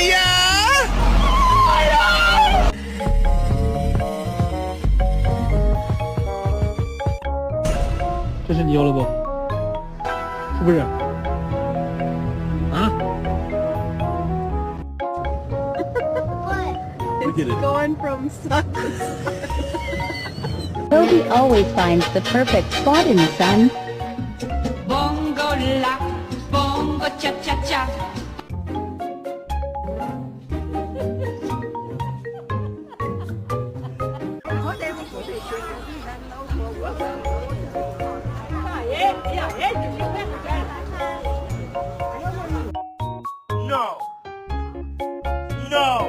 呀？这是你要的不？是不是？啊？ It's going from sun to sun. Toby always finds the perfect spot in the sun. Bongo la, bongo cha cha cha.